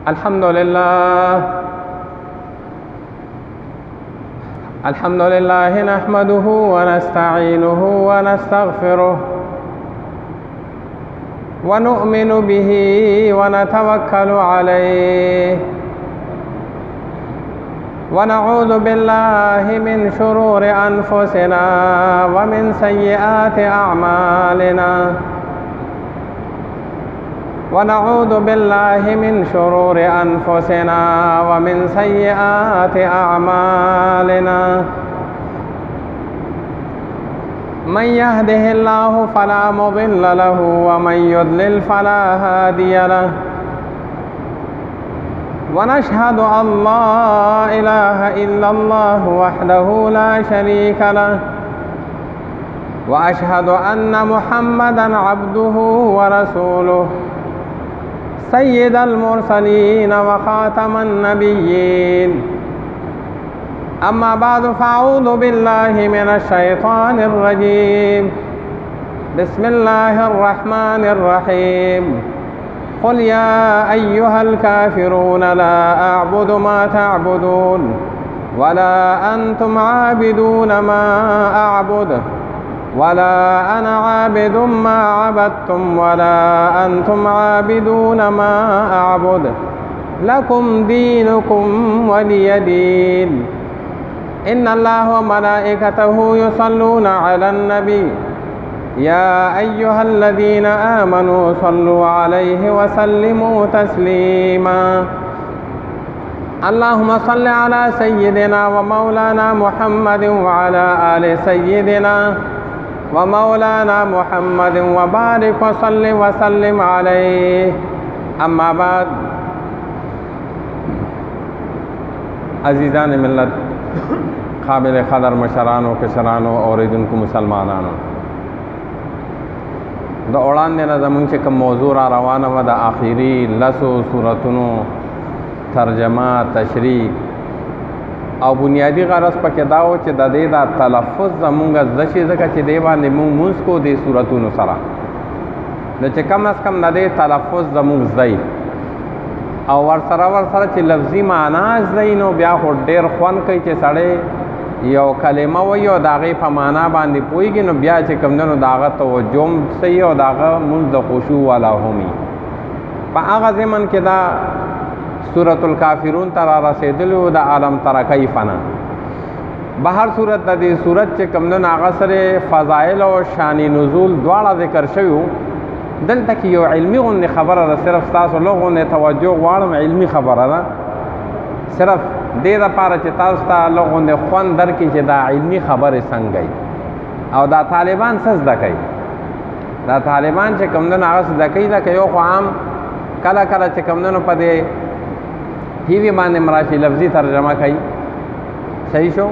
الحمد لله نحمده ونستعينه ونستغفره ونؤمن به ونتوكل عليه ونعوذ بالله من شرور أنفسنا ومن سيئات أعمالنا ونعوذ بالله من شرور أنفسنا ومن سيئات أعمالنا من يهده الله فلا مضل له ومن يضلل فلا هادي له ونشهد أن لا إله إلا الله وحده لا شريك له وأشهد أن محمدًا عبده ورسوله سيد المرسلين وخاتم النبيين أما بعد فأعوذ بالله من الشيطان الرجيم بسم الله الرحمن الرحيم قل يا أيها الكافرون لا أعبد ما تعبدون ولا أنتم عابدون ما أعبد ولا أنا عابد ما عبدتم ولا أنتم عابدون ما أعبد لكم دينكم ولي دين إن الله وملائكته يصلون على النبي يا أيها الذين آمنوا صلوا عليه وسلموا تسليما اللهم صل على سيدنا ومولانا محمد وعلى آل سيدنا ومولانا محمد وبارك وصل وسلم عليه اما بعد عزیزان ملت، قابل قدر مشرانو کشرانو اوریدونکو مسلمانانو، د وړاندې نه زمونږ چې کوم موضوع را روانه وه د آخري لسو سورتونو ترجمه تشریح او بنیادی غرض پکې دا و چې د دې دا تلفظ زمونږ زده شي، ځکه چې دې باندې مونږ مونځ کوو دې صورتونو سره، نو چې کم از کم د دې تلفظ زمونږ زده او ورسره چې لفظي معنا زده نو بیا خو ډېر خوند کوي چې سړی یو کلمه وایي او د هغې په معنا باندې پوهېږي، نو بیا چې کوم دی نو د هغه توجه هم صحیح او د هغه مونځ د خشوع والا هم وي. په هغه ضمن کې دا سورة الکافرون ته را رسېدلي وو د علم تر کیف نه. بهر صورت د دې صورت چې کوم دی نو هغه سره فضایل او شان نزول دواړه ذکر شوي وو. دلته کې یو علمي غوندې خبره ده، صرف تاسو لږ غوندې توجه غواړم، علمي خبره ده، صرف دې دپاره چې تاسو ته لږ غوندې خوند درکړي چې دا علمي خبرې څنګه وي او دا طالبان څه زده کوي. دا طالبان چې کوم دی نو هغه زده کوي لکه یو خو عام کله کله چې کوم دی نو په دې ټي وي باندې مراشي لفظي ترجمه کوي، صحیح شو،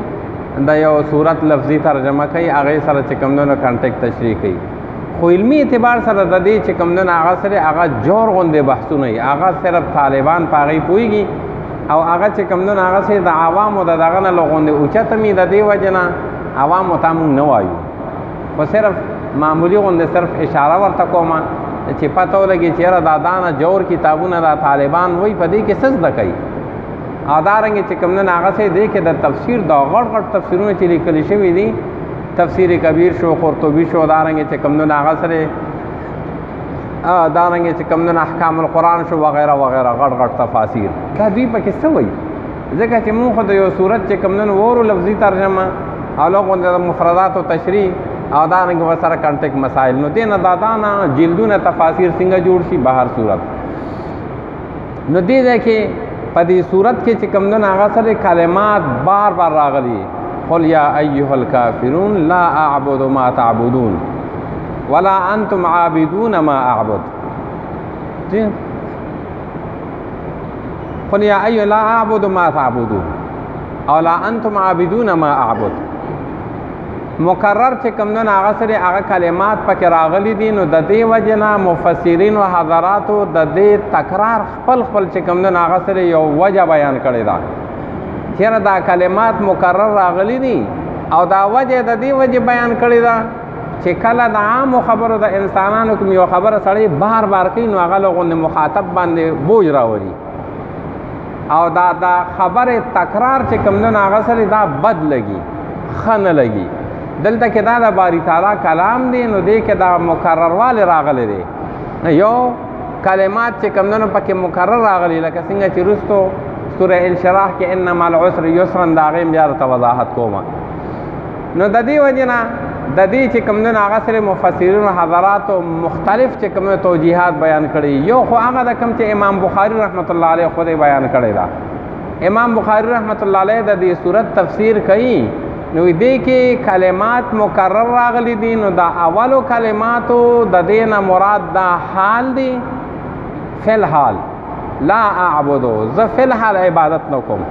دا یو صورت لفظي ترجمه کوي، هغې سره چې کوم دی نو کنټیکټ تشریح کوي، خو علمي اعتبار سره د دې چې کوم دی نو هغه سره هغه جوړ غوندې بحثونه وي، هغه صرف طالبان په هغې پوهېږي او هغه چې کوم دی نو هغه سره د عوامو د دغه نه لږ غوندې اوچته وي، د دې وجې نه عوامو ته موږ نه وایو، خو صرف معمولي غوندې صرف اشاره ورته کومه چې پته ولګي چې یاره دا دانه جوړ کتابونه دا طالبان وایي په دې کې څه زده کوي. او دارنګې چې کوم دی نو هغه سره دې کې د تفسیر دا غټ غټ تفسیرونه چې لیکلي شوي دي، تفسیر کبیر شو، قرطبي شو، دارنګې چې کوم دی نو هغه سره دارنګې چې کوم دی نو احکام القرآن شو وغیره وغیره غټ غټ تفاسیر، دا دوی پکې څه وایي؟ ځکه چې مونږ خو د یو صورت چې کوم دی نو وورو لفظي ترجمه او لږ غوندې د مفرداتو تشریح او دارنګې ورسره کنټیکټ مسایل، نو دې نه دا نه جلدونه تفاسیر څنګه جوړ شي بهر صورت. نو دې ځای کې په دې صورت کې چې کوم دی نو هغه سره کلمات بار بار راغلي، قل یا ایها الکافرون لا اعبد ما تعبدون ولا انتم عابدون ما اعبد. قل یا ایها لا اعبد ما تعبدون او لا انتم عابدون ما اعبد. مکرر چې کوم دی نو هغه سره هغه کلمات پکې راغلي دي، نو د دې وجې نه مفسرین و حضراتو د دې تکرار خپل چې کوم دی نو هغه سره یو وجه بیان کړې ده، چېرې دا کلمات مکرر راغلي دي او دا وجه د دې وجې بیان کړې ده چې کله د عامو خبرو د انسانانو کوم یو خبره سړی بار بار کوي نو هغه له غوندې مخاطب باندې بوج راولي، او دا خبر تکرار چې کوم نه هغه سره دا بد لګي ښه نه لګي. دلته کې دا د باری تعالی کلام دی نو دی کې دا مکرروالی راغلی دی. یو کلمات چې کوم نه پکې مکرر راغلی لکه څنګه چې وروستو سوره انشراح کې ان مع العسر یسرا د هغې بیا درته وضاحت کومه. نو د دې وجې نه د دې چې کوم نه هغه سره مفسرینو حضراتو مختلف چې کوم توجیهات بیان کړي. یو خو هغه د کوم چې امام بخاري رحمت الله علیه خود بیان کړی دا. امام بخاري رحمت الله علیه د دې صورت تفسیر کوي نو دې کې کلمات مکرر راغلي دي. نو دا اولو کلماتو د دې نه مراد دا حال دی فی الحال لا اعبدو زه فی الحال عبادت نه کوم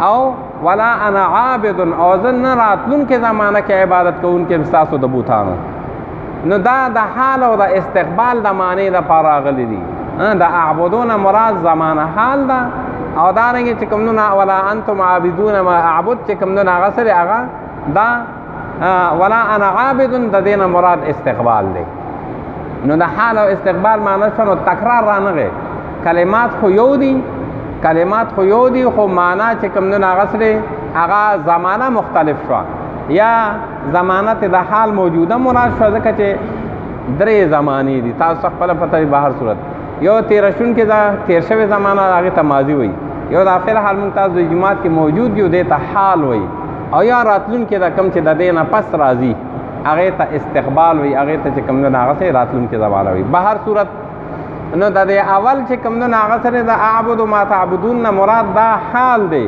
او ولا انا عابد او زه نه راتلونکې زمانه کې عبادت کوونکې ستاسو د بوتانو. نو دا د حال او د استقبال د معنی دپاره راغلي دي. د اعبدون مراد زمانه حال ده او دارنګې چې کوم نو ولا انتم عابدون ما اعبد چې کوم نو هغه سره هغه دا ولا انا عابد د دې نه مراد استقبال دی. نو د حال او استقبال معنی شنو تکرار رانغی. کلمات خو یو دي خو معنا چې کوم نه هغه سره هغه زمانه مختلف شوه یا زمانه ته د حال موجوده مراد شوه ځکه چې درې زمانې دي. تاسو خپله پته وي بهر صورت یو تېره شونکې ده تېر شوې زمانه هغې ته ماضي وایي. یو د فعل حال مونږ تاسو د جماعت کې موجود یو دې ته حال وایي او یا راتلونکې ده کوم چې د دې نه پس راځي هغې ته استقبال وایي هغې ته چې کوم نه هغه سره راتلونکې زمانه وایي. بهر صورت نو د دې اول چې کوم نه هغه سره د اعبد ما تعبدون نه مراد دا حال دی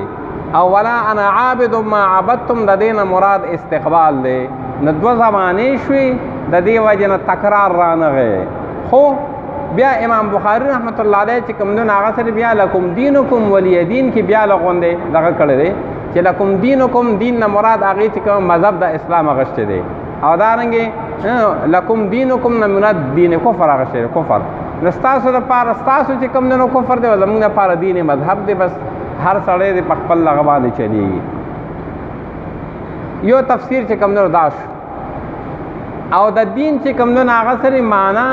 او ولا انا عابد ما عبدتم د دې نه مراد استقبال دی. نو دوه زمانې شوې د دې وجې نه تکرار رانغی. خو بیا امام بخاري رحمت الله علیه چې کوم نه هغه سره بیا لکم دینکم ولی دین کې بیا لغوندې دغه کړی دی چې لکم دینکم دین نه مراد هغې چې کوم مذهب د اسلام اغوښتی دی او دارنګې لکم دینکم نه مراد دین کفر اغوښتی دی کفر. نو ستاسو دپاره ستاسو چې کوم نه کفر دی زموږ دپاره دین مذهب دی. بس هر سړی دی په خپل هغه باندې چلیږي. یو تفسیر چې کوم نه دا شو او د دین چې کوم نه هغه سره معنا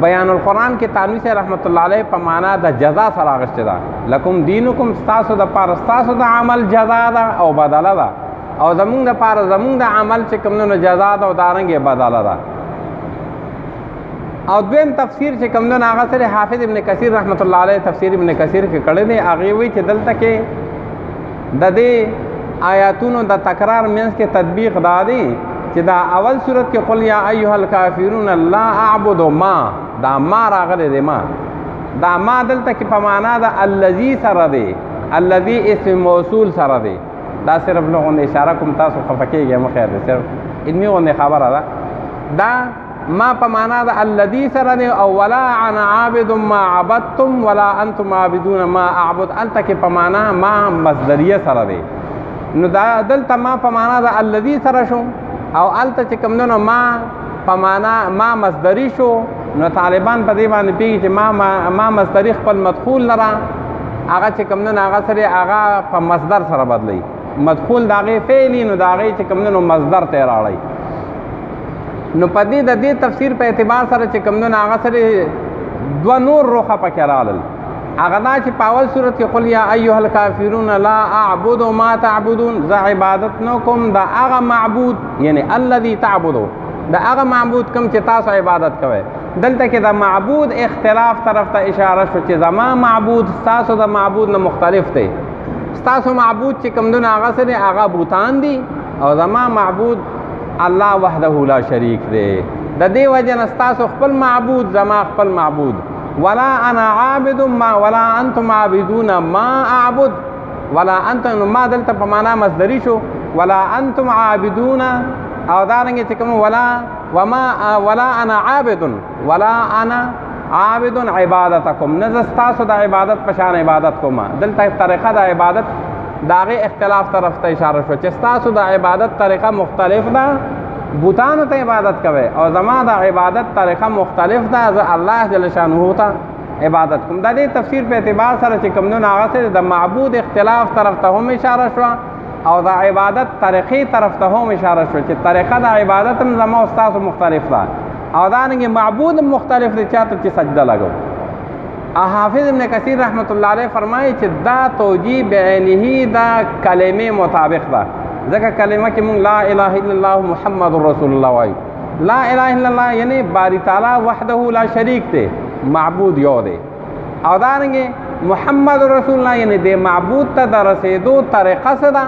بیان القرآن کې تانوی صاحب رحمت الله علیه په معنا د جزا سره اغوښتې ده. لکم دینکم ستاسو دپاره ستاسو د عمل جزا ده او بدله ده او زموږ دپاره زموږ د عمل چې کوم نه جزا ده او دارنګې بدله ده. او دویم تفسیر چې کوم نه هغه سره حافظ ابن کثیر رحمت الله علیه تفسیر ابن کثیر کې کړی دی. هغې وایي چې دلته کې د دې آیاتونو د تکرار منځ کې تطبیق دا دی چې دا اول صورت کې قل یا ایها الکافرون لا اعبد ما دا ما راغلی دی. ما دا ما دلته کې په معنا د الذي سره دی الذي اسم موصول سره دی. دا صرف لغونې اشاره کوم تاسو خفه کېږئ مه خیر دی صرف علمي غونې خبره ده. دا ما په معنا د الذي سره دی او ولا انا عابد ما عبدتم ولا انتم عابدون ما اعبد هلته کې په معنا ما مصدریه سره دی. نو دا دلته ما په معنا د الذي سره شو او هلته چې کوم نه ما په معنا ما مصدري شو. نو طالبان په دې باندې پوهېږي چې ما مصدري خپل مدخول لره هغه چې کوم نه هغه سره هغه په مصدر سره بدلی. مدخول د هغې فعلي نو د هغې چې کوم نه مصدر ته یې راړی. نو په دې د دې تفسیر په اعتبار سره چې کوم نه هغه سره دوه نور روخه پکې رالل. هغه دا چې په اول صورت کې قل یا ایها الکافرون لا اعبد ما تعبدون زه عبادت نه کوم د هغه معبود یعنی الذي تعبدو د هغه معبود کوم چې تاسو عبادت کوئ. دلته کې د معبود اختلاف طرف ته اشاره شو چې زما معبود ستاسو د معبود نه مختلف دی. ستاسو معبود چې کوم نه هغه سره هغه بوتان دي او زما معبود الله وحده لا شریک دی. د دې وجه نه ستاسو خپل معبود زما خپل معبود ولا انا عابد ما ولا انتم عابدون ما اعبد ولا انتم ما دلته په معنا مصدري شو ولا انتم عابدون او دارنګې چې کوم ولا انا عابد ولا انا عابد عبادتکم نه زه ستاسو د عبادت په شان عبادت کوم. دلته طریقه د عبادت د هغې اختلاف طرف ته اشاره شو چې ستاسو د عبادت طریقه مختلف ده بوتانو ته عبادت کوئ او زما د عبادت طریقه مختلف ده زه الله جل شانه ته عبادت کوم. د دې تفسیر په اعتبار سره چې کوم نه هغه سره د معبود اختلاف طرف ته هم اشاره شوه او د عبادت طریقې طرف ته هم اشاره شوه چې طریقه د عبادت هم زما او ستاسو مختلف ده او دارنګې معبود مختلف دی چاته چې سجده لګو. حافظ ابن کثیر رحمت الله علیه فرمایي چې دا توجیه بعینه دا کلمې مطابق ده. ځکه کلمه کې مونږ لا اله الا الله محمد رسول الله وایو. لا اله الا الله یعنی باری تعالی وحده لا شریک دی، معبود یو دی. او دارنګه محمد رسول الله یعنی د معبود ته د رسیدو طریقه څه ده؟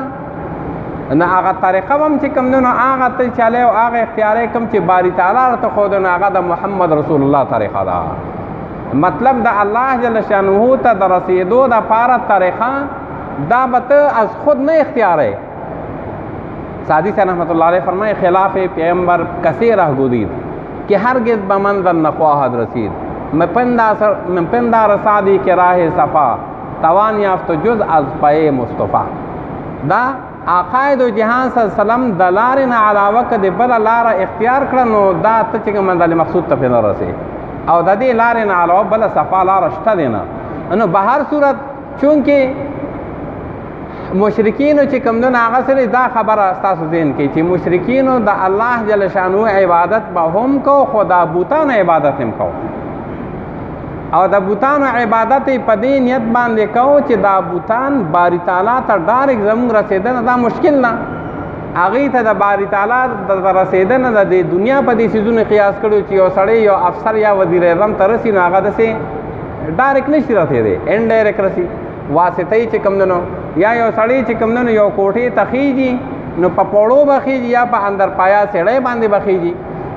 نه هغه طریقه هم چې کوم نه هغه ته چاله او هغه اختیار کوم چې باری تعالی ته خود نه هغه د محمد رسول الله طریقه ده. مطلب د الله جل شانه ته د رسیدو د پاره طریقه دا به از خود نه اختیاره. سعدی سے رحمت اللہ علیہ فرمائے خلاف پیغمبر کسی رہ گزید کہ ہرگز بمنزل نخواہد رسید میں پندار سعدی کے راہ صفا توان یافت جز از پے مصطفیٰ. دا آقائد و جہان صلی اللہ علیہ وسلم دلارنا علاوہ کدی بلا لارا اختیار کرنو دا تچک منزل مقصود تفین رسے او دا دی لارنا علاوہ بلا صفا لارا شتا دینا. انو بہر صورت چونکہ مشرکینو چې کوم نه هغه سره دا خبره تاسو ذهن کې چې مشرکینو د الله جل شانو عبادت به هم کو، خدا بوتانو عبادت هم کو او د بوتانو عبادت په دې نیت باندې کو چې دا بوتان باری تعالی ته ډایرک زموږ رسیدنه دا مشکل نه. هغې ته د باری تعالی د رسیدنه د دنیا په دې څیزونو قیاس کړو چې یو سړی یو افسر یا وزیر اعظم ته رسي نو هغه داسې ډایرک نشي رسېدی، انډایرک رسي. واسطه یې چې کوم نو یا یو سړی چې کوم نو یو کوټې ته خیږي نو په پوړو به خیږي یا په اندر پایا سړی باندې به خیږي.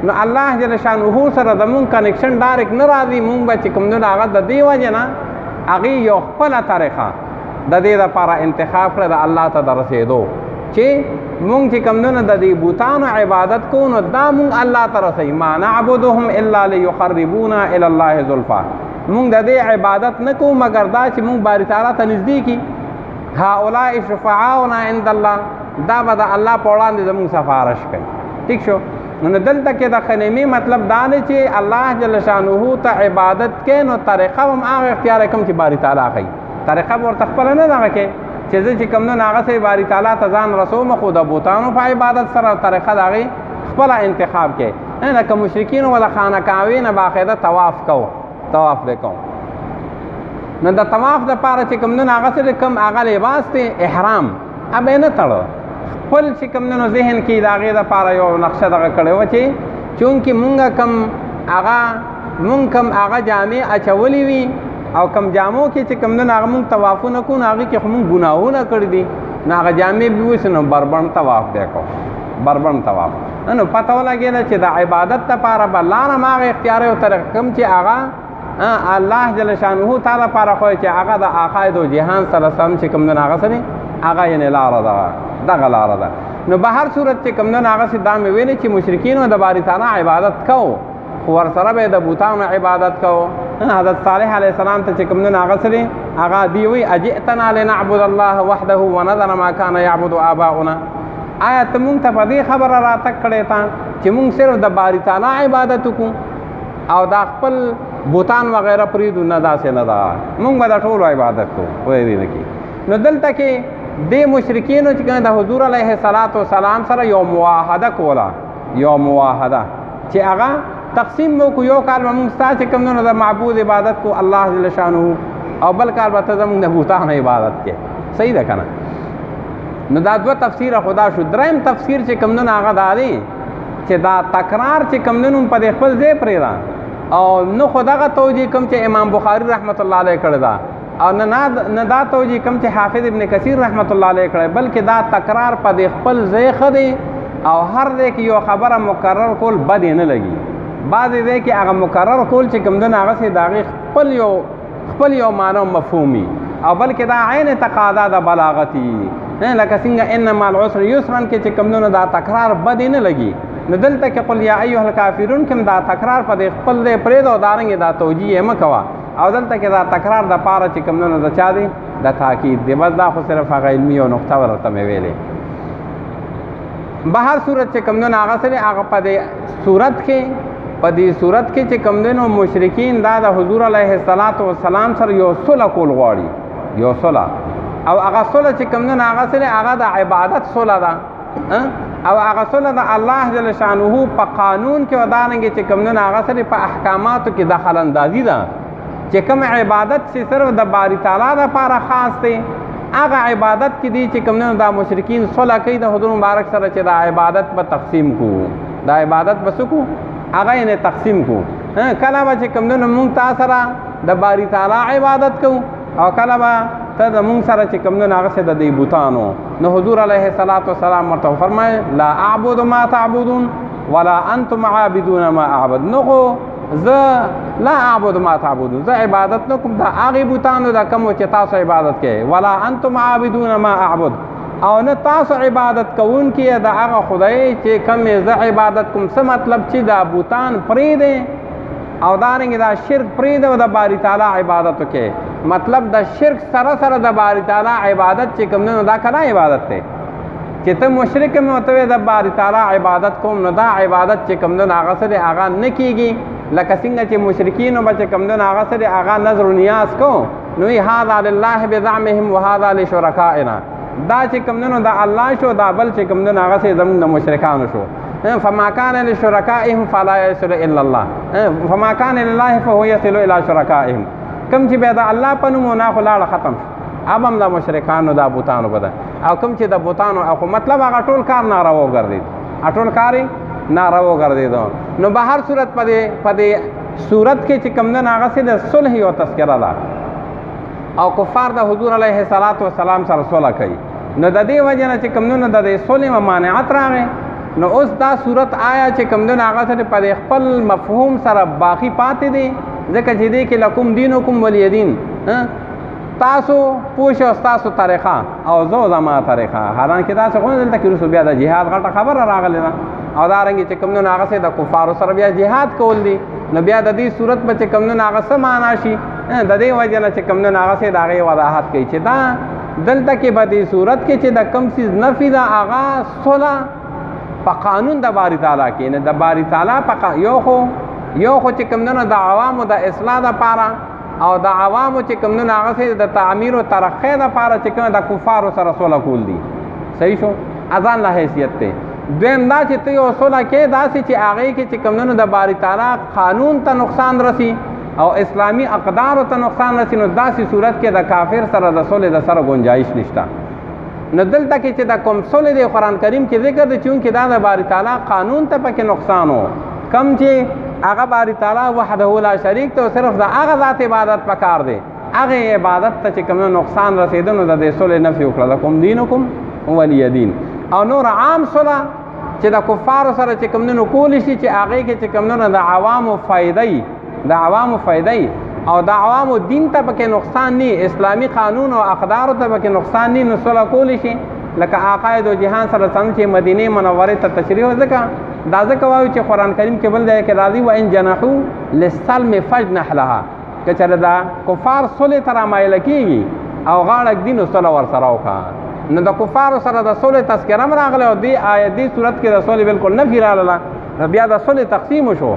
نو الله جل شانه سره زمونږ کنیکشن ډایرک نه راځي. مونږ به چې کوم نو هغه د دې وجې نه هغې یو خپله طریقه د دې دپاره انتخاب کړه د الله ته د رسېدو چې مونږ چې کوم نو د دې بوتانو عبادت کوو نو دا مونږ الله ته رسوي. ما نعبدهم الا لیقربونا الی الله زلفا. مونږ د دې عبادت نه کوو مګر دا چې مونږ باری تعالی ته نږدې کړي. هؤلاء شفعاؤنا عند الله، دا به د الله په وړاندې زموږ سفارش کوي. ٹھیک شو؟ نو دلته کې د خنیمې مطلب دا دی چې الله جل شانه ته عبادت کوي نو طریقه هم هغه اختیار کوم چې باری تعالی کوي. طریقه به ورته خپله نه دغه کوي چې زه چې کوم نه هغه سې باری تعالی ته ځان رسوم، خو د بوتانو په عبادت سره طریقه د هغې خپله انتخاب کوي. لکه مشرکینو به د خانقاهوې نه باقاعده طواف کوو، طواف به کوو. نو د طواف د پاره چې کوم نه هغه سره کوم هغه لباس دی احرام ابه نه تړو، خپل چې کوم نه ذهن کې د هغې دپاره یو نقشه دغه کړې وه چې چونکې مونږ کم هغه جامې اچولې وي او کم جامو کې چې کوم نه هغه مونږ طوافونه کوو نو هغې کې خو مونږ ګناهونه کړي دي نو هغه جامې به وسو نو بربند طواف بیا کوو، بربند طواف. نو پته ولګېده چې د عبادت دپاره به لاره هم هغه اختیاري او طریقه کوم چې هغه الله جل شانه تعالی لپاره خو چې هغه د عقاید او جهان سره سم چې کوم نه هغه سره هغه یې لاره ده، دغه لاره ده. نو به هر صورت چې کوم نه هغه دا مې ویلې چې مشرکینو د باری تعالی عبادت کوو خو ورسره به د بوتانو عبادت کوو. حضرت صالح علیه السلام ته چې کوم نه هغه سره هغه دی وی اجئتنا لنعبد الله وحده ونذر ما كان يعبد آباؤنا. آیا ته مونږ ته په دې خبره راتګ کړې تا چې مونږ صرف د باری تعالی عبادت وکړو او دا خپل بوتان وغیرہ پریدو؟ نه داسې نه ده، مونږ به د ټولو عبادت کوو په دې نه کې. نو دلته کې دې مشرکینو چې کوم د حضور علیه السلام سره یو معاهده کوله، یو معاهده چې هغه تقسیم مو کو، یو کال به مونږ ستا چې کوم د معبود عبادت کو الله جل شانه او بل کال به ته زمونږ د بوتان عبادت کې. صحیح ده که نه؟ نو دا دوه تفسیره خدا شو. دریم تفسیر چې کوم نه هغه دا دی چې دا تکرار چې کوم نه په دې خپل ځای پرېږده او نه خو دغه توجیه کوم چې امام بخاري رحمت الله علیه کړی ده او نه دا توجیه کوم چې حافظ ابن کثیر رحمت الله علیه کړی، بلکې دا تکرار په دې خپل ځای ښه دی او هر ځای کې یو خبره مکرر کول بد یې نه لګي. بعضې ځای کې هغه مکرر کول چې کوم نه هغسې د هغې خپل یو معنی او مفهومي او بلکې دا عین تقاضا د بلاغتي، لکه څنګه ان مع العسر یسرا کې چې کوم نه دا تکرار بد یې نه لګي. نو دلته کې قل یا ایها الکافرون کوم دا تکرار په دې خپل ځای پرېږده او دارنګې دا توجیه یې مه کوه. او دلته کې دا تکرار دپاره چې کوم نه د چا دی د تاکید دی. بس دا خو صرف هغه علمي یو نقطه ورته مې ویلې. به هر صورت چې کوم نه هغه سره هغه په دې صورت کې چې کوم نو مشرکین دا د حضور علیه السلام سره یو صلح کول غواړي، یو صلح. او هغه صلح چې کوم نه هغه سره هغه د عبادت صلح ده او هغه صلح د الله جل شانه په قانون کې ودانګي چې کوم نه هغه سره په احکاماتو کې دخل اندازي ده چې کوم عبادت چې صرف د باری تعالی دپاره خاص دی هغه عبادت کې دی چې کوم نه دا مشرکین صلح کوي د حضور مبارک سره چې دا عبادت به تقسیم کو دا عبادت به څه کو هغه یې تقسیم کو کله به چې کوم نه مونږ تا سره د باری تعالی عبادت کوو او کله به ته د مونږ سره چې کوم نه هغه څه د دې بوتانو نو حضور علیه الصلاۃ والسلام ورته فرمایي لا اعبد ما تعبدون ولا انتم عابدون ما اعبد نو زه لا اعبد ما تعبدون زه عبادت نه کوم د هغې بوتانو د کومو چې تاسو عبادت کوئ ولا انتم عابدون ما اعبد او نه تاسو عبادت کوونکي د هغه خدای چې کوم زه عبادت کوم څه مطلب چې دا بوتان پرېږدئ او دارنګې دا شرک پرېږدئ او د باری تعالی عبادت وکړئ مطلب د شرک سره سره د باری تعالی عبادت چې کوم نه دا کله عبادت دی چې ته مشرک مې ورته وایې د باری تعالی عبادت کوم نو دا عبادت چې کوم نه هغه څه دی هغه نه کېږي لکه څنګه چې مشرکینو به چې کوم نه هغه څه دی هغه نظر و نیاز کو نو هذا لله بزعمهم وهذا لشرکائنا دا چې کوم نه دا الله شو دا بل چې کوم نه هغه څه زموږ د مشرکانو شو فما كان لشركائهم فلا يصل الا الله فما كان لله فهو يصل الى شركائهم کم چې بیا د الله په نوم نه خو لاړه ختم شو اب هم د مشرکانو د بوتانو په ده او کوم چې د بوتانو خو مطلب هغه ټول کار ناروا ګرځېد ټول کار یې ناروا ګرځېدو نو به هر صورت په دې صورت کې چې کوم نه هغه څه د صلح یو تذکره ده او کفار د حضور علیه الصلاۃ والسلام سره صلح کوي نو د دې وجه نه چې کوم نه د دې صلح ممانعت راغی نو اوس دا صورت آیا چې کوم نه هغه سره په خپل مفهوم سره باقی پاتې دی ځکه چې دې کې لکم دینکم ولی دین تاسو پوښ او تاسو طریقه او زه زما طریقه حالانکه دا څه خو دلته کې رسو بیا د جهاد غټه خبره راغله او دا رنګ چې کوم نه هغه سره د کفارو سره بیا جهاد کول دي نو بیا د دې صورت په چې کوم نه هغه څه معنا شي د دې وجه نه چې کوم نه هغه سره د هغې وضاحت کوي چې دا دلته کې به دې صورت کې چې د کم څیز نفي ده هغه صلح په قانون د باری تعالی کې نه د باری تعالی په یو خو چې کوم نه د عوامو د اصلاح دپاره او د عوامو چې کوم نه هغه سره د تعمیر او ترقۍ دپاره چې کوم د کفارو سره صلح کول دي صحیح شو اذان له حیثیت دی دویم دا چې ته یو صلح کې داسې چې هغې کې چې کوم نه د باری تعالی قانون ته نقصان رسی او اسلامی اقدارو ته نقصان رسی نو داسې صورت کې د کافر سره د صلح د سره گنجایش نشته نو دلته کې چې د کوم صلح دی قرآن کریم کې ذکر دی چونکې دا د باری تعالی قانون ته پکې نقصان و کم چې هغه باری تعالی وحده لا شریک ته صرف د هغه ذات عبادت پکار دی هغه عبادت ته چې کوم نقصان رسېده نو د دې صلح نفي وکړه لکم دینکم ولی دین او نور عام صلح چې د کفارو سره چې کوم نه کولی شي چې هغې کې چې کوم نه د عوامو فایدی او د عوامو دین ته پکې نقصان نی اسلامی قانون او اقدارو ته پکې نقصان نی نو صلح کولی شي لکه عقاید او جهان سره څنګه چې مدینه منوره ته تشریح ځکه دا ځکه وایو چې قرآن کریم کې بل دی کې راځي و ان جنحوا للسلم فاجنح لها که چېرې دا کفار صلح ته رامایله کېږي او غاړه ږدي نو صلح ورسره وکړه نو د کفارو سره د صلح تذکره هم راغلی او دې صورت کې د صلح بالکل نفي راغله نو بیا د صلح تقسیم شو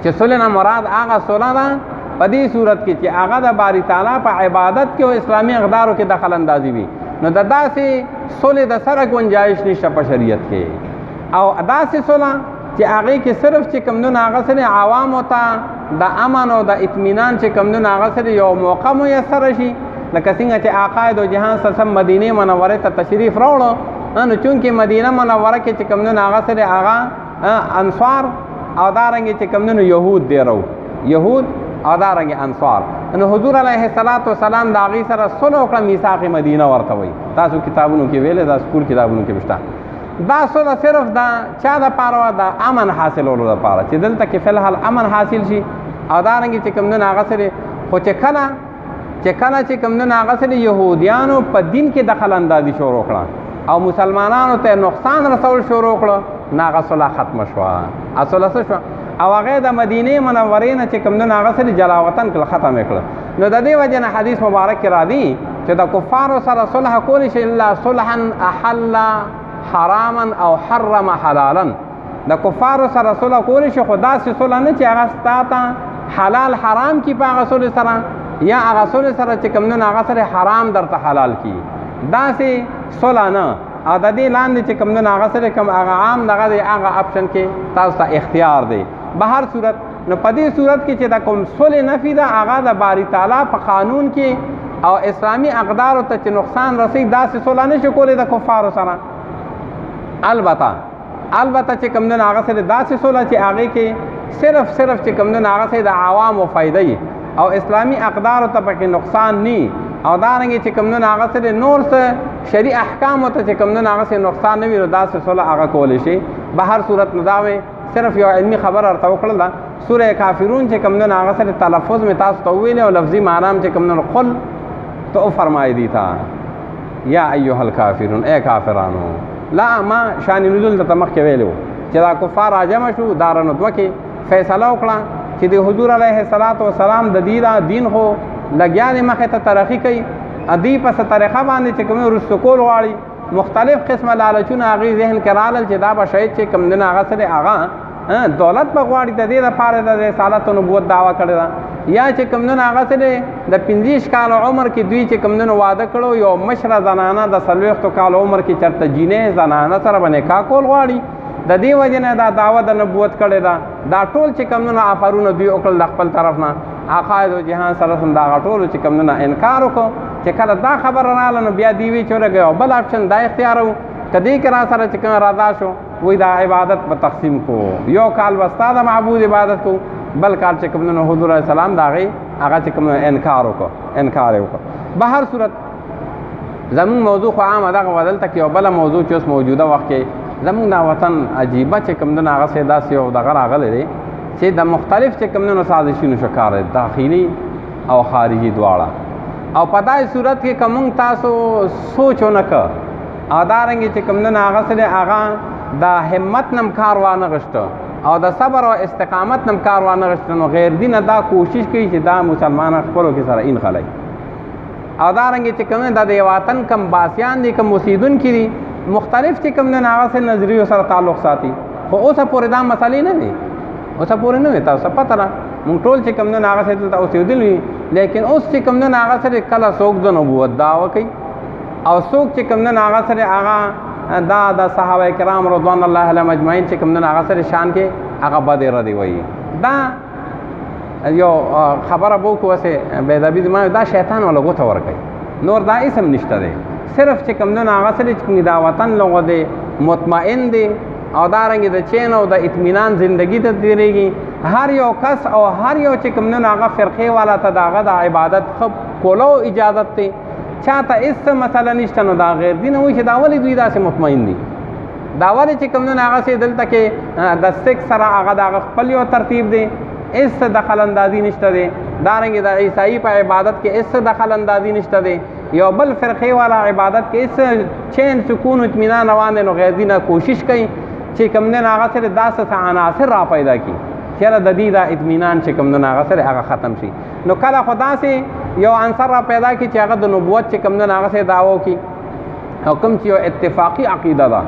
چې صلح نه مراد هغه صلح ده په دې صورت کې چې هغه د باری تعالی په عبادت کې او اسلامي اقدارو کې دخل اندازي وي نو د داسې صلح د سره گنجایش نشته په شریعت کې او داسې صلح چې هغې کې صرف چې کوم نه هغه سره عوامو ته د امن او د اطمینان چې کوم نه هغه سره یو موقع میسر شي لکه څنګه چې عقاید او جهان سره مدینه منوره ته تشریف راوړو نو چونکې مدینه منوره کې چې کوم نه هغه سره هغه انصار او دارنګې چې کوم نه یهود دی یهود او دارنګې انصار نو حضور علیه الصلاۃ والسلام د هغې سره صلح وکړه میثاق مدینه ورته وایي تاسو کتابونو کې ویلې دا سکول کتابونو کې شته دا صلح صرف دا چا دپاره وه د امن حاصلولو دپاره چې دلته کې فلحال امن حاصل شي او دارنګې چې کوم نه هغه سره خو چې کله چې کوم نه هغه سره یهودیانو په دین کې دخل اندازي شروع کړه او مسلمانانو ته نقصان رسول شروع کړه نو هغه صلح ختمه شوه صلح څه شوه او هغې د مدینې منورې نه چې کوم نه هغه سره جلاوطن کړه ختم یې کړه نو د دې وجې نه حدیث مبارک کې راځي چې د کفارو سره صلح کولی شي الا صلحا احل حراما او حرم حلالا د کفارو سره صلح کولی شي خو داسې صلح نه چې هغه ستا ته حلال حرام کي په هغه صلح سره یا هغه صلح سره چې کوم نه هغه سره حرام درته حلال کي داسې صلح نه او د دې لاندې چې کوم نه هغه سره کوم هغه عام دغه دی هغه اپشن کې تاسو ته اختیار دی به هر صورت نو په دې صورت کې چې دا کوم صلح نفي ده هغه د باری تعالی په قانون کې او اسلامي اقدارو ته چې نقصان رسي داسې صلح نشي کولی د کفارو سره. البته چې کوم دنه هغه سره داسې صلح چې هغې کې صرف چې کوم دنه هغه سره د عوامو فایده او اسلامي اقدارو ته پکې نقصان ني او دارنګې چې کوم دنه هغه سره نور څه شرعي احکامو ته چې کوم دنه هغه سره نقصان نه وي نو داسې صلح هغه کولی شي. به هر صورت نو دا صرف یو علمي خبره ورته وکړله. سوره کافرون چې کوم دنه هغه سره تلفظ مې تاسو ته وویلې او لفظي معنا چې کوم دنه قل تو فرمای دی تا یا ایها الکافرون اے کافرانو. لا ما شان نزول ته مخ کې ویلو چې دا کفار راجم شو دارنو دوه کې فیصله وکړه چې د حضور علیه الصلاۃ والسلام د دین خو لګیا دی مخه ته ترقی کوي ادی په طریقه باندې چې کوم رسو کول غواړي مختلف قسمه لالچونه هغه ذهن کې رالل چې دا به شاید چې کوم دنه هغه سره هغه دولت په غواړي د دې لپاره د رسالت او نبوت دعوا کړی دا یا چې کوم دنه هغه سره د 25 کال عمر کې دوی چې کوم دنه واده کړو یو مشره زنانه د 40 کال عمر کې چرته جینې زنانه سره باندې کا کول غواړي د دې وجه نه دا دعوه د نبوت کړی دا ټول چې کوم دنه افرونه دوی وکړل د خپل طرف نه عقاید او جهان سره هم دا ټول چې کوم دنه انکار وکړو چې کله دا خبر رااله نو بیا دی وی چورګي او بل اپشن دا اختیار وو کدی کرا سره چې کوم راضا شو وې دا عبادت په تقسیم کو یو کال واستاده معبود عبادت کو بل کال چې کوم نو حضور السلام داغي هغه چې کوم انکار وکړو به هر صورت زمون موضوع خو عام دغه بدل تک یو بل موضوع چې اوس موجوده وخت کې زمون دا وطن عجیبه چې کوم نه هغه سیدا سی او دغه راغلی دی چې د مختلف چې کوم نه سازشونو شکار داخلي او خارجي دواړه او په دای صورت کې کوم تاسو سوچونه ک ادارنګ چې کوم نه هغه سره هغه دا همت نم کار وانه غشته او د صبر او استقامت نم کار وانه غشته نو غیر دینه دا کوشش کوي چې دا مسلمانان خپلو کې سره ان خلای او دارنګ چې کوم د وطن کم باسیان دي کم مسیدون کړي مختلف چې کوم نه هغه سره نظریو سره تعلق ساتي خو اوسه پورې دا مسلې نه وي اوسه پورې نه وي تاسو پته را مونږ ټول چې کوم نه هغه سره تاسو ودلوي لیکن اوس چې کوم نه هغه سره کله څوک د نبوت دعوه کوي او څوک چې کوم نه هغه سره هغه دا د صحابه کرام رضوان الله علیهم اجمعین چې کوم نه هغه سره شان کې هغه بده ردی وایي دا یو خبره بو کو وسه بیدابی ما دا شیطان ولا غوته ور کوي نور دا اسم نشته دی صرف چې کوم نه هغه سره چې دا وطن لغه دی مطمئن دی او دارنګ د چین او د اطمینان ژوندۍ ته تیریږي هر یو کس او هر یو چې کوم نه هغه فرقه والا ته داغه د عبادت خب کولو اجازه ته چاته اس مسله نشته نو دا غیر دین وي چې دا ولې دوی داسې مطمئن دي دا ولې چې کوم نه هغه سي دلته کې د سیک سره هغه د خپل یو ترتیب دی اس دخل اندازي نشته دی دارنګ د عیسائی په عبادت کې اس دخل اندازي نشته دی یو بل فرقه والا عبادت کې اس چین سکون و اطمینان روان نو غیر دینه کوشش کوي چې کوم نه هغه سره داسې عناصر را پیدا کی چیرې د دې د اطمینان چې کوم نه هغه سره هغه ختم شي نو کله خدا سي یو عنصر را پیدا کی چې هغه د نبوت چې کوم نه هغه سره دعوو کی حکم چې یو اتفاقی عقیده ده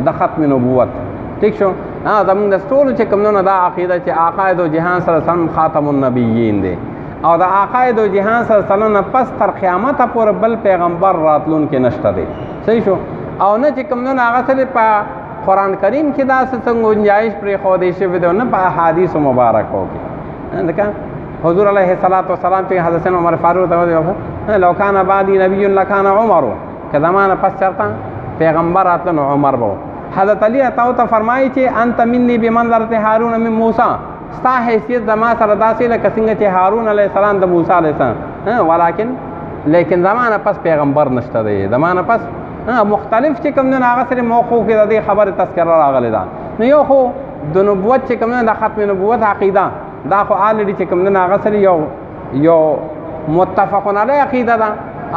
د ختم نبوت ٹھیک شو زمونږ د ټولو چې کوم نه دا عقیده چې عقاید او جهان سره سم خاتم النبیین دی او د عقاید او جهان سره سلام پس تر قیامت پورې بل پیغمبر راتلون کې نشته دی صحیح شو او نه چې کوم نه هغه سره په قرآن کریم کې دا څنګه گنجائش پر خو دې شوی دی نه په احادیث مبارکو کې ځکه حضور علیه الصلاۃ والسلام چې حضرت عمر فاروق ته ویل لو کان بعدی نبی لکان عمر که زمانه پس چرته پیغمبر راتلو عمر بو حضرت علی عطا ته فرمایي چې انت مني بمنزله هارون من موسی ستا حیثیت زما سره داسې لکه څنګه چې هارون علیه السلام د موسی علیه السلام لیکن زمانه پس پیغمبر نشته دی زمانه پس مختلف چې کوم نه هغه سره موقوف کې د دې خبره تذکره راغلی ده نو یو خو د نبوت چې کوم نه د ختم نبوت عقیده دا خو الریډي چې کوم نه هغه سره یو متفقون علی عقیده ده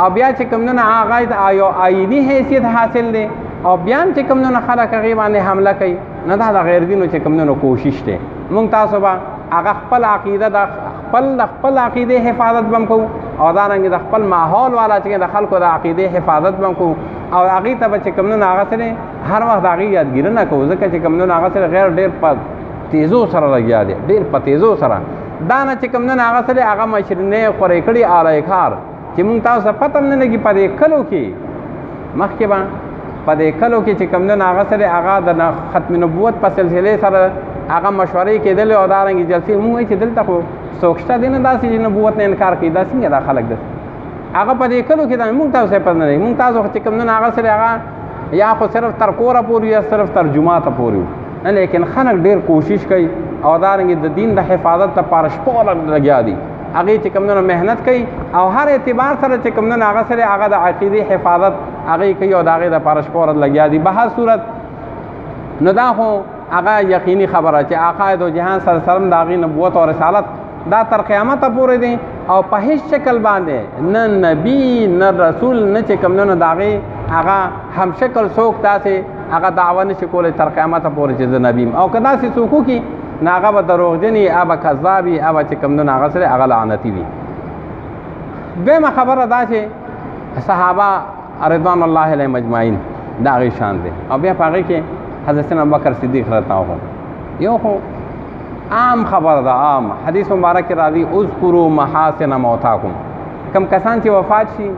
او بیا چې کوم نه هغه یو آیینی حیثیت حاصل دی او بیا چې کوم نه خلک هغه باندې حمله کوي نه دا د غیر دینو چې کوم نه کوشش دی مونږ تاسو به هغه خپل عقیده د خپل عقیده حفاظت بم کو او دا رنګ د خپل ماحول والا چې د خلکو د عقیده حفاظت بم کو او هغه ته چې کوم نه هغه سره هر وخت هغه یادګیر نه کوو ځکه چې کوم نه هغه سره غیر ډیر په تیزو سره لګیا دی ډیر په تیزو سره دا نه چې کوم نه هغه سره هغه مشرنه خورې کړي اړای کار چې مونږ تاسو پته نه لګي په دې کلو کې مخکې په دې کلو کې چې کوم نه هغه سره هغه د ختم نبوت په سلسله سره هغه مشورې کېدلې او دارنګې جلسې مونږ وایي چې دلته خو څوک شته دی نه داسې چې نبوت نه انکار کوي. دا څنګه دا خلک داسې هغه په دې کلو کې دا مونږ تاسو څه پته نه دی. مونږ تاسو چې کوم نه هغه سره هغه یا خو صرف تر کوره پورې یا صرف ترجمه ته پورې نه، لیکن خلک ډېر کوشش کوي او دارنګې د دین د حفاظت لپاره شپه لګیا دي. هغې چې کوم نه محنت کوي او هر اعتبار سره چې کوم نه هغه سره هغه د عقیدې حفاظت هغې کوي او د هغې دپاره شپه لګیا دي. به هر صورت نو دا خو هغه یقیني خبره چې آقا دو جهان صلی الله علیه وسلم د هغې نبوت او رسالت دا تر قیامته پورې دی او په هیڅ شکل باندې نه نبی نه رسول نه چې کوم نه د هغې هغه هم شکل څوک داسې هغه دعوه نشي کولی تر قیامته پورې چې زه نبی یم. او که داسې څوک وکړي نو هغه به دروغجن وي، هغه به کذاب وي، هغه چې کوم نه هغه سره هغه لعنتي وي. دویمه خبره دا چې صحابه رضوان الله علیهم اجمعین د هغې شان دی او بیا په هغې کې حضرت ابوبکر صدیق رضی الله عنه یو خو عام خبر ده، عام حدیث مبارک راځي اذکروا محاسن موتاکم. کم کسان چې وفات شي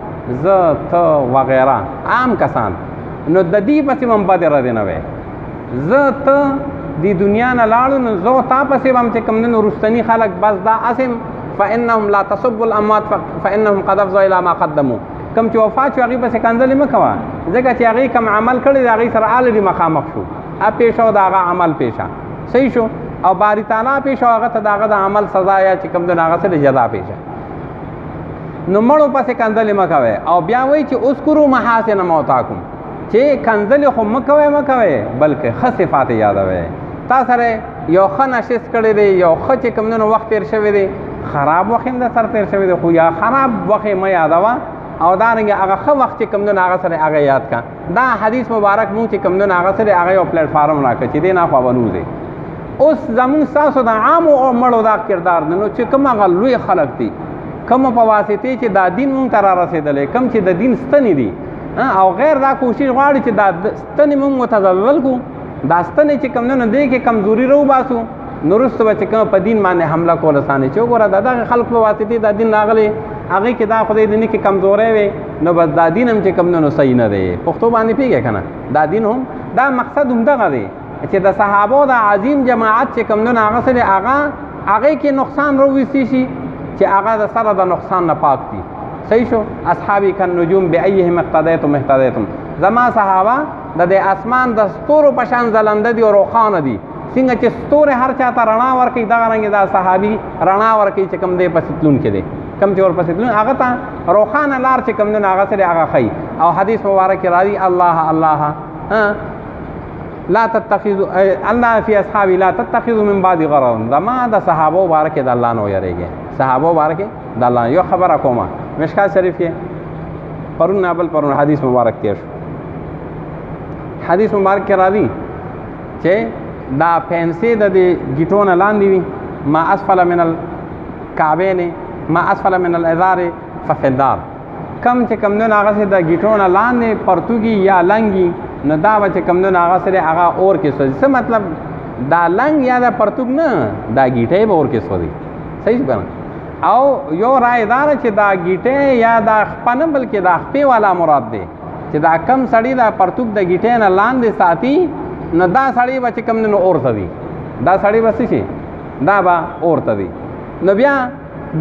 زه ته وغیره عام کسان نو د دې پسې هم بد ردې نه وی. زه ته د دنیا نه لاړو نو زه تا پسې به هم چې کوم نه رستني خلک بس دا اسم فانهم لا تصبوا الاموات فانهم قد افضوا الى ما قدموا. کم چې وفات شو هغې پسې کنځلې مه کوه ځکه چې هغې کم عمل کړی د هغې سره الرېډي مخامخ شو، پیښه او د هغه عمل پیښه صحیح شو او باری تعالی پیښه هغه ته د هغه د عمل سزا یا چې کوم د هغه سره جزا پیښه. نو مړو پسې کنځلې مه کوئ او بیا وایي چې اذکروا محاسن موتاکم چې کنځلې خو مه کوئ بلکې ښه صفات یادوئ. تا سره یو ښه نشست کړی دی، یو ښه چې کوم نه وخت تېر شوی دی، خراب وخت هم د سر تېر شوی دی خو یا خراب وخت یې مه یادوه او دارنګه هغه ښه وخت چې کوم نه هغه سره هغه یاد کا. دا حدیث مبارک مونږ چې کوم نه هغه سره هغه یو پلیټفارم راکړه چې دې نه خوا بنوځي. اوس زمونږ ستاسو د عامو او مړو دا کردار دی نو چې کوم هغه لوی خلک دي کوم په واسطې چې دا دین مونږ ته را رسېدلی کوم چې د دین ستنې دي او غیر دا کوشش غواړي چې دا ستنې مونږ متزلزل کړو، دا ستنې چې کوم نه دی کې کمزوري راوباسو نو وروسته به چې کوم په دین باندې حمله کول اسانه چې وګوره د دغه خلکو په واسطې دا دین راغلی هغې کې دا خدای دې نه کې کمزوری وي نو بس دا دین هم چې کوم نه نو صحیح نه دی. پښتو باندې پوهېږې که نه دا دین هم دا مقصد هم دغه دی چې د صحابو د عظیم جماعت چې کوم نه هغه سره هغې کې نقصان راوویستی شي چې هغه د سره د نقصان نه پاک دي. صحیح شو. اصحابي کالنجوم بایهم اقتدیتم اهتدیتم. زما صحابه د دې اسمان د ستورو په شان ځلنده دي او روښانه دي. څنګه چې ستوري هر چا ته رڼا ورکوي دغه رنګې دا صحابي رڼا ورکوي چې کوم دی پسې تلونکي دی کم چې ورپسې تلون هغه ته روښانه لار چې کوم نه هغه سره هغه ښیي. او حدیث مبارک کې راځي الله الله لا تتخذوا الله فی اصحابی لا تتخذوا من بعد غرضا. زما د صحابو مبارک د الله نه ویریږئ، صحابو مبارک د الله. یو خبره کومه مشکات شریف کې پرون نابل پرون حدیث مبارک تیر شو. حدیث مبارک کې راځي چې دا پنسې د دې ګیټو نه لاندې وي ما اسفل من الکعبین ما اسفل من الازار ففي الدار. کم چې کم نه هغه د ګیټو نه لاندې پرتوګي یا لنګي نو دا به چې کم نه هغه سره هغه اور کې سوځي. څه مطلب دا لنګ یا دا پرتوګ نه دا ګیټې به اور کې سوځي. صحیح څنګه او یو رائے دار چې دا ګیټې یا دا خپنه بلکې دا خپې والا مراد دی چې دا کم سړی دا پرتوګ د ګیټې نه لاندې ساتي نو دا سړی به چې کم نه اور ته دی، دا سړی به څه شي دا به اور ته دی. نو بیا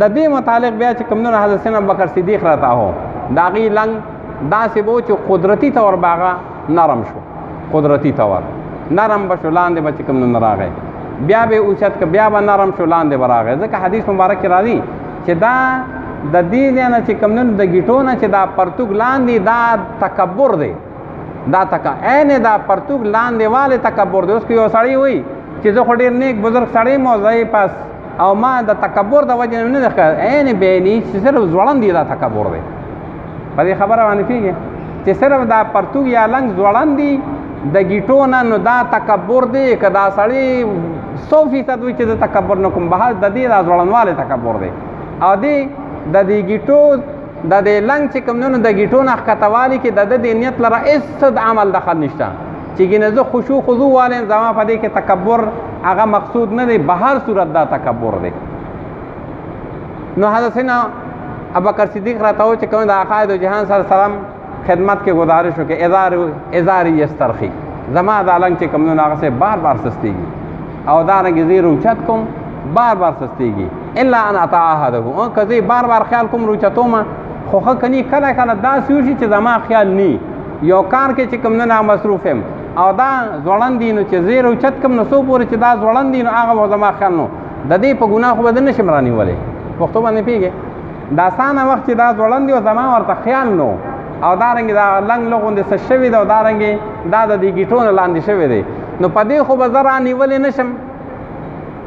د دې متعلق بیا چې کوم نه حضرت ابوبکر صدیق راته هو دا غي لنګ داسې به چې قدرتي طور باغه نرم شو، قدرتي طور نرم به شو لاندې به چې کوم نه راغی بیا به اوچت که بیا به نرم شو لاندې به راغی. ځکه حدیث مبارک کې راځي چې دا د دې ځای نه چې کوم نه د ګیټو نه چې دا پرتوګ لاندې دا تکبر دی، دا عین دا پرتوګ لاندې والے تکبر دی. اوس که یو سړی وایي چې زه خو ډېر نیک بزرګ سړی یم او زه پاس او ما د تکبر د وجې نه ده عین بیني چې صرف ځوړند دی دا تکبر دی. په دې خبره باندې پوهېږې چې صرف دا پرتوګ یا لنګ ځوړند دي د ګیټو نه نو دا تکبر دی. که دا سړی 100% وي چې د تکبر نه کوم بحث د دې دا ځوړندوالی تکبر دی او دی د دې ګیټو د دې لنګ چې کوم نه د ګیټو نه ښکته کې د دې نیت لره هېڅ عمل دخل نشته چې ګینه زه خشوع خضوع والی زما په دې کې تکبر هغه مقصود نه دی، به هر صورت دا تکبر دی. نو حضرت سیدنا ابوبکر صدیق راته و چې کوم د آقا دو جهان صلی الله علیه وسلم خدمت کې گزارش وکړي ازاری یسترخی زما دا لنګ چې کوم نه هغه سه بار بار سستېږي او دارنګې زه روچت کوم بار بار سستېږي الا ان اتعهده که زه بار بار خیال کوم روچتوم خو ښه کني کله کله داسې وشي چې زما خیال نی یو کار کې چې کوم نه مصروف یم او دا ځوړند دي نو چې زه روچت کوم نو څو پورې چې دا ځوړند دي نو هغه به زما خیال نو د دې په ګناه خو به زه نشم رانیولی پښتو باندې پوهېږې د اسانه وخت چې دا ځوړند دي او زما ورته خیال نو او دارنګې دا لنګ لغوندې څه شوي ده او دارنګې دا د دې ګیټو نه لاندې شوی دی نو په دې خو به زه رانیولی نشم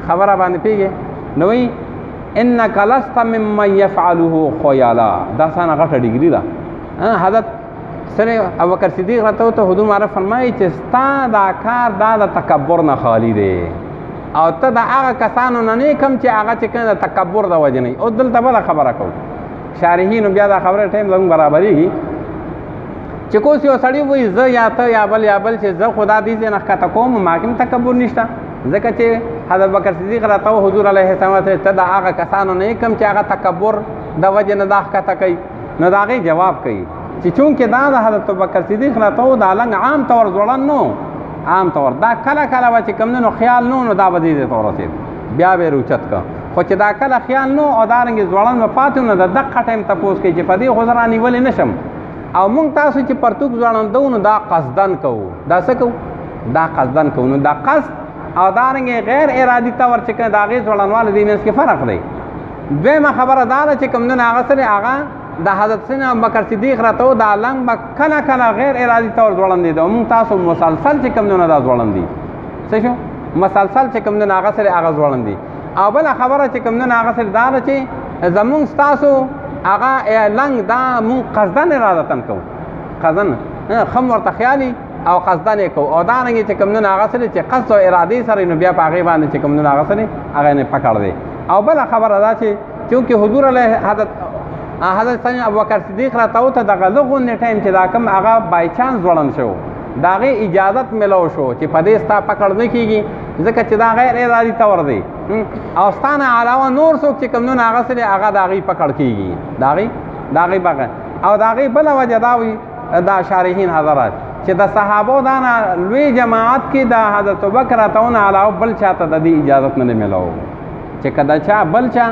خبره باندې پوهېږې نو وایي انک لست ممن یفعله خیالا دا سانه غټه ډګري ده حضرت سره ابوبکر صدیق راته ته حضور معرف فرمایي چې ستا دا کار دا د تکبر نه خالی دی او ته د هغه کسانو نه نه کم چې هغه چې کوم د تکبر د وجې نه او دلته بله خبره کوو شارحینو بیا دا خبره ټایم زموږ برابرېږي چې کوس یو سړی وایي زه یا ته یا بل چې زه خدا دې ځای نه ښکته کوم ما کې هم تکبر نشته ځکه چې حضرت بکر صدیق راته حضور علیه السلام ته ته د هغه کسانو نه کم چې هغه تکبر د وجې نه دا ښکته کوي نو د هغې جواب کوي چې چونکې دا د حضرت بکر صدیق راته دا لنګ عام طور ځوړن نو عام طور دا کله کله به چې کوم نو خیال نو دا به دې ته ورسېد بیا به یې روچت که خو چې دا کله خیال نو او دارنګې ځوړن به پاتې نو د دقه ټایم تپوس کوي چې په دې خو زه رانیولی نشم او مونږ تاسو چې پرتوک ځوړندو نو دا قصدن کوو دا څه کوو دا قصدن کوو نو دا قصد او دارنګې غیر ارادي طور چې کوم د هغې ځوړنواله دې منځ کې فرق دی دویمه خبره دا ده چې کوم نن هغه سره هغه د حضرت سیدنا ابوبکر صدیق راته دا لنګ به کله کله غیر ارادي طور ځوړندې ده مونږ تاسو مسلسل چې کوم نن دا ځوړندي څه شو مسلسل چې کوم نن هغه سره هغه ځوړندي او بله خبره چې کوم نن هغه سره دا ده چې زمونږ ستاسو هغه لنګ دا مونږ قصدن ارادتن کوو قصدن خم ورته خیالي او قصدن یې کوو او دارنګې چې کوم نن هغه سره چې قصد او ارادې سره نو بیا په هغې باندې چې کوم نن هغه سره هغه نه پکړ دی او بله خبره دا چې چونکې حضور علیه حضرت ابوبکر صدیق راته ته دغه لغونې ټایم چې دا کوم هغه بای چانس ځوړند شو د هغې اجازت میلو شو چې په دې ستا پکړ نه کېږي ځکه چې دا غیر ارادي طور دی او ستا نه علاوه نور څوک چې کوم نن هغه سره هغه د هغې پکړ کېږي د هغې پکړ او د هغې بله وجه دا وي دا شارحین حضرات چې د صحابو دا نه لوی جماعت کې د حضرت ابوبکر راته نه علاوه بل چا ته د دې اجازت نه دی میلو چې که د چا بل چا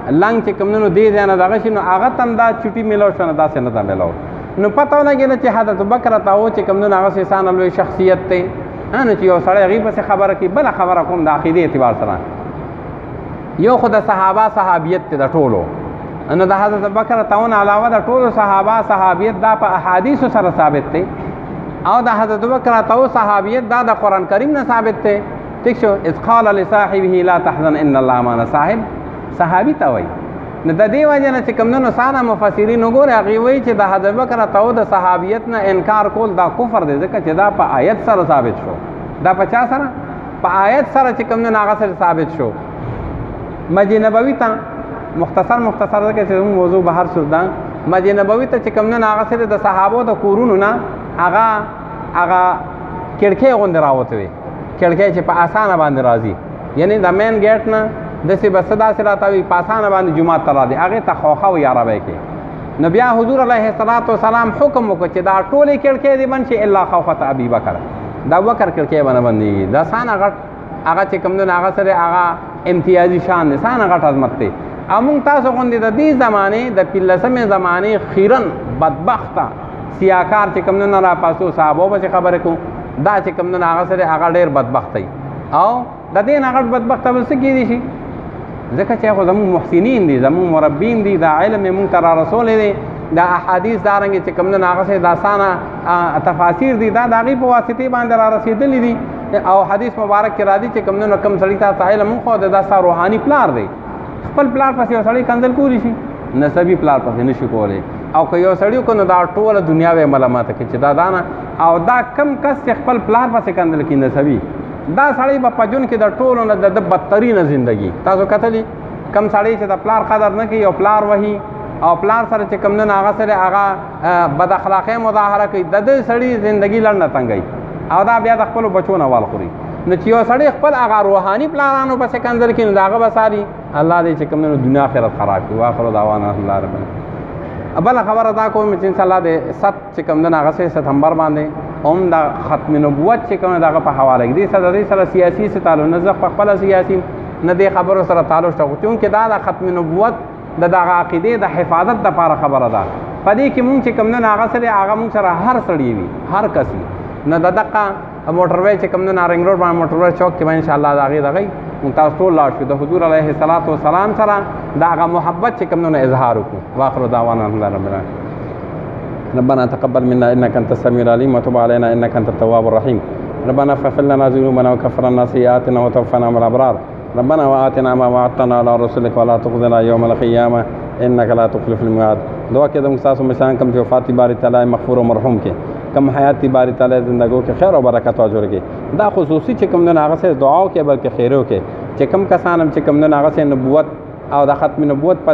لنګ چې کوم نو دې ځای نه دغه شي نو هغه ته هم دا چوټي میلو شو نه داسې نه ده میلو نو پته ولګېده چې حضرت ابوبکر راته و چې کوم نو هغه انسان لوی شخصیت دی نو چې یو سړی هغې پسې خبره کوي بله خبره کوم د عقیدې اعتبار سره یو خو د صحابیت دی د ټولو نو د حضرت ابوبکر راته نه علاوه د ټولو صحابیت دا په احادیثو سره ثابت دی او د حضرت ابوبکر راته صحابیت دا د قرآن کریم نه ثابت دی ٹھیک شو اذ قال لصاحبه لا تحزن ان الله معنا صحابي ته وایي نو د دې وجه نه چې کوم نو سانه مفسرین وګوره هغې وایي چې د حضرت ابوبکر راته د صحابیت نه انکار کول دا کفر دی ځکه چې دا په آیت سره ثابت شو دا په چا سره په آیت سره چې کوم نو هغه سره ثابت شو مسجد نبوي ته مختصر ځکه چې زموږ موضوع بهر شو دا مسجد نبوي ته چې کوم نو هغه سره د صحابو د کورونو نه هغه کړکۍ غوندې راوتې وي کړکۍ چې په اسانه باندې راځي یعنی د مین ګیټ نه داسې به څه داسې راته وي په اسانه باندې جومات ته راځي هغې ته خوښه وي عربۍ کې نو بیا حضور علیه السلام حکم وکړو چې دا ټولې کړکۍ دې بند شي الا خوفة ابي بکر د ابوبکر کړکۍ به نه بندېږي دا سانه غټ هغه چې کوم دی هغه سره هغه امتیازي شان دی سانه غټ عظمت دی او موږ تاسو غوندې د دې زمانې د 15مې زمانې خیرن بدبخته سیاکار چې کوم نه راپاسو صحابو به خبرې کوو دا چې کوم نه هغه سره هغه ډېر بدبخت دی او د دې نه غټ بدبخته بل څه کېدی شي ځکه چې خو زموږ محسنین دي زموږ مربین دي دا علم یې موږ ته را رسولی دی دا احادیث دارنګې چې کوم نه هغه سره د اسانه تفاسیر دي دا د هغې په واسطې باندې را رسېدلي دي او حدیث مبارک کې راځي چې کوم نه کوم سړي ته علم وښوده دا ستا روحاني پلار دی خپل پلار پسې یو سړی کنځل کولی شي نسبي پلار پسې نه شي کولی او که یو سړي وکړو نو دا ټوله دنیا به یې ملامته کړي چې دا دانه او دا کم کس چې خپل پلار پسې کنځل کړي نسبي دا سړی به په ژوند کې د ټولو نه د بدترینه زندګي تاسو کتلي کم سړی چې د پلار قدر نه کوي او پلار وهي او پلار سره چې کوم نه هغه سره هغه بد اخلاقۍ مظاهره کوي د دې سړي زندګي لنډه تنګوي او دا بیا د خپلو بچو نه وال خوري نو چې یو سړی خپل هغه روحاني پلارانو پسې کنځل کړي نو د هغه به ساري الله دې چې کوم نه دنیا آخرت خراب کړي واخر دعوانا الله رب بله خبره دا کوم چې انشاءالله د 7 چې کوم دی هغه 7 ستمبر باندې هم د ختم نبوت چې کوم دغه په حواله کې دې سره سیاسي څه تعلق نه، زه خپله سیاسي نه دې خبرو سره تعلق شته، خو چونکې دا د ختم نبوت د دغه عقیدې د حفاظت دپاره خبره ده. په دې کې مونږ چې کوم نه هغه سره هغه مونږ سره هر سړی وي، هر کس وي، نه د دقه موټروی چې کوم نه نارنګ روډ باندې موټروی چوک کې به انشاءالله د هغې دغی مونږ تاسو ټول لاړ شو د حضور علیه الصلاة والسلام سره د هغه محبت چې کوم نه اظهار وکړو. واخر دعوانا الحمدلله رب العالمین. ربنا تقبل منا انك انت السميع العليم وتب علينا انك انت التواب الرحيم. ربنا اغفر لنا ذنوبنا وكفر عنا سيئاتنا وتوفنا مع الابرار. ربنا وآتنا ما وعدتنا على رسلك ولا تخزنا يوم القيامة انك لا تخلف الميعاد. دعا کې د مستاسو مشان کم چې وفات باری تعالی مغفور او مرحوم کې، کم حیات باری تعالی زندګو کې خیر او برکت او اجر کې. دا خصوصي چې کوم نه هغه سره دعاو کې بلکې خیرو کې چې کم کسان هم چې کوم نه هغه سره نبوت او د ختم نبوت په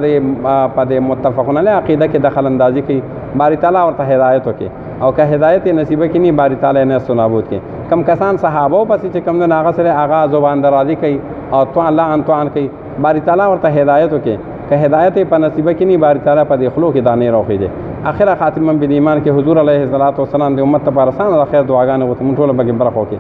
دې متفقون علیه عقیده کې دخل اندازي کوي، باری تعالی ورته هدایت وکړي او که هدایت نصیبه کې نه باری تعالی نه سنابود کې. کم کسان صحابه پسې چې کوم نه هغه سره هغه زبان درازي کوي او تو الله ان توان کوي، باری تعالی ورته هدایت وکړي. که هدایت په نصیبه کې نه باری تعالی په دې خلو کې دانې راوخی دي. اخره خاتمه بالایمان کې حضور علیه الصلاۃ والسلام د امت لپاره آسان د خیر دعاګانې غوښتي مونږ ټول به برخه وکړي.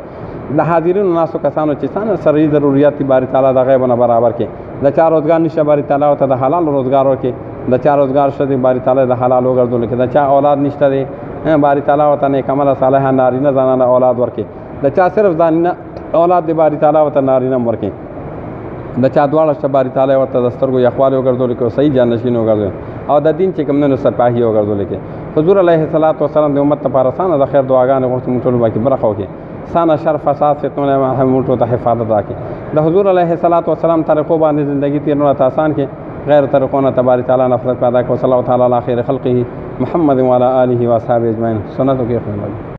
د حاضرینو ناسو کسانو چې څنګه سري ضرورت باری تعالی د غیب نه برابر کې، د چا روزګار نشه باری تعالی او ته د حلال روزګار ورکړي، د چا روزګار شته باری تعالی د حلال وګرځول کې، د چا اولاد نشته دی باری تعالی او ته نیک عمل صالحه نارینه زنانه اولاد ورکړي، د چا صرف زنانه اولاد دی باری تعالی او ته نارینه ورکړي، د چا دواړه شته باری تعالی او ته د سترګو یخوالی وګرځول کې، صحیح جانشین وګرځول او د دین چې کوم نه سپاهي وګرځول کې. حضور علیه الصلاۃ والسلام د امت لپاره آسانه د خیر دعاګانې غوښتي مونږ ټول باقي برخه وکړي. سانه شر فساد فتنه مونږ ټول ته حفاظت راکړي. د حضور علیه الصلاۃ والسلام طریقو باندې زندگی تیرونه ته آسان کې، غیر طریقونه ته باری تعالی نفرت پیدا کړي. صلی الله تعالی علی خیر خلقه محمد وعلى آله و اصحابه اجمعین. سنتو کې خدمت